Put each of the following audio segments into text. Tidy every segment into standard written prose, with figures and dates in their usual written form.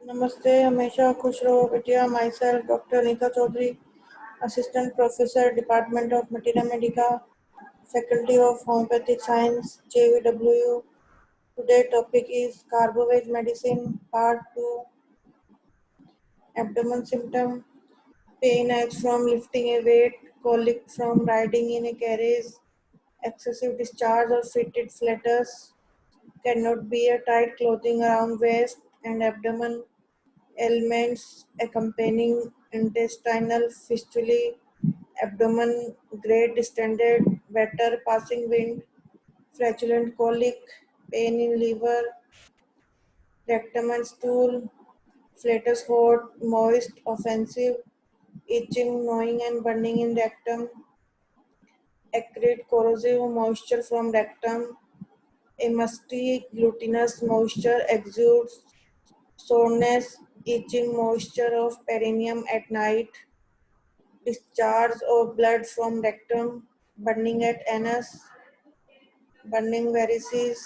नमस्ते, हमेशा खुश रहो बिटिया। Myself doctor Neeta Chaudhary, assistant professor, department of materia medica, faculty of homoeopathic science, JVWU. Today topic is carbo-veg medicine, part 2, abdomen symptom, pain as from lifting a weight, colic from riding in a carriage, excessive discharge or fitted flatus, cannot be a tight clothing around waist and abdomen, ailments accompanying intestinal fistulae, abdomen, great distended, better passing wind, flatulent colic, pain in liver, rectum and stool, flatus hot, moist, offensive, itching, gnawing and burning in rectum, acrid, corrosive moisture from rectum, a musty, glutinous moisture exudes, soreness, itching moisture of perineum at night, discharge of blood from rectum, burning at anus, burning varices,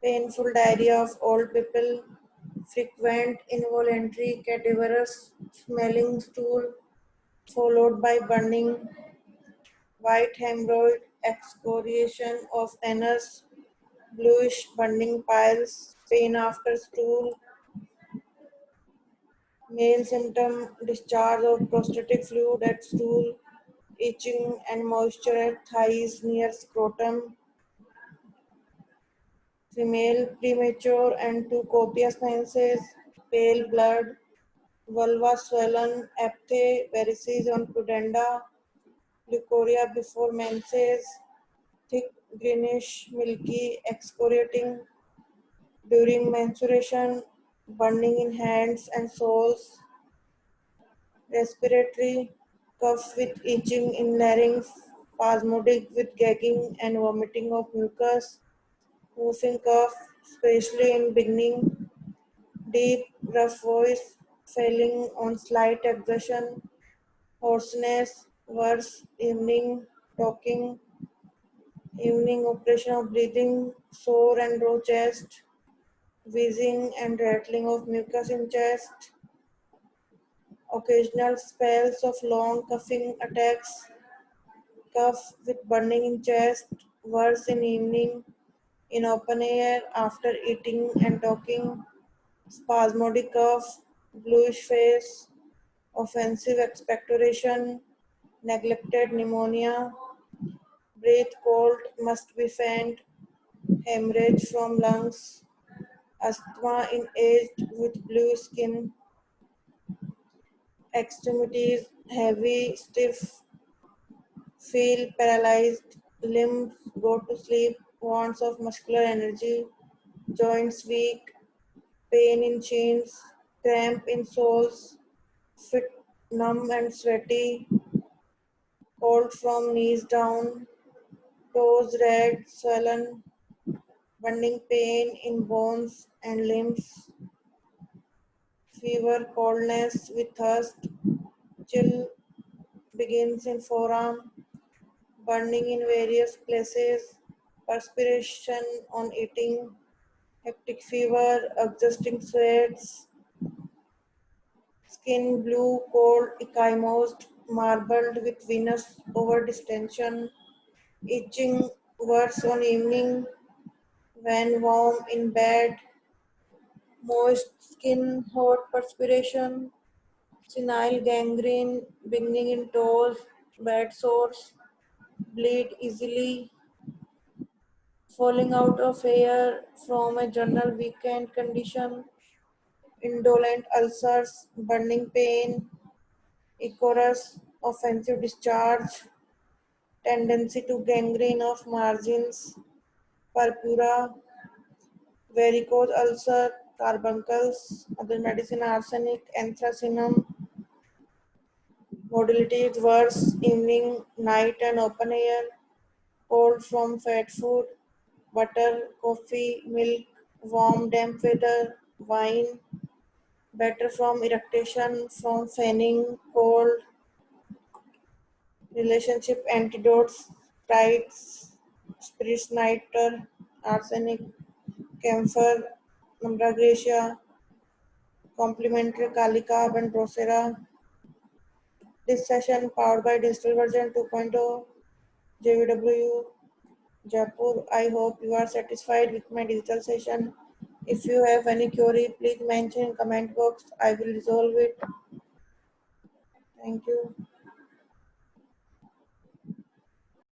painful diarrhea of old people, frequent involuntary cadaverous smelling stool, followed by burning, white hemorrhoid, excoriation of anus, bluish burning piles, pain after stool, male symptom, discharge of prostatic fluid at stool, itching and moisture at thighs near scrotum, female premature and too copious menses, pale blood, vulva swollen, apthe, varices on pudenda, leukorrhea before menses, thick greenish milky excoriating during menstruation, burning in hands and soles, respiratory, cough with itching in larynx, spasmodic with gagging and vomiting of mucus, whooping cough, especially in beginning, deep, rough voice, failing on slight exertion, hoarseness, worse, evening, talking, evening operation of breathing, sore and raw chest, wheezing and rattling of mucus in chest, occasional spells of long coughing attacks, cough with burning in chest, worse in evening, in open air after eating and talking, spasmodic cough, bluish face, offensive expectoration, neglected pneumonia, breath cold must be fanned, hemorrhage from lungs, asthma in aged with blue skin, extremities heavy, stiff, feel paralyzed, limbs go to sleep, wants of muscular energy, joints weak, pain in shins, cramp in soles, fit numb and sweaty, cold from knees down, toes red, swollen, burning pain in bones and limbs, fever, coldness with thirst, chill begins in forearm, burning in various places, perspiration on eating, hectic fever, exhausting sweats, skin blue, cold, ecchymosed, marbled with venous overdistension, itching worse on evening when warm in bed, moist skin, hot perspiration, senile gangrene beginning in toes, bad sores, bleed easily, falling out of hair from a general weekend condition, indolent ulcers, burning pain, ichorus, offensive discharge, tendency to gangrene of margins, purpura, varicose ulcer, carbuncles, other medicine arsenic, anthracinum, modality is worse, evening, night and open air, cold from fat food, butter, coffee, milk, warm damp weather, wine, better from eructation, from fanning, cold, relationship antidotes, sprites, spirits nitre, arsenic, camphor, ambrosia, Complimentary Kalika and Brosera. This session powered by Digital Version 2.0 JVW Jaipur. I hope you are satisfied with my digital session. If you have any query, please mention in comment box. I will resolve it. Thank you.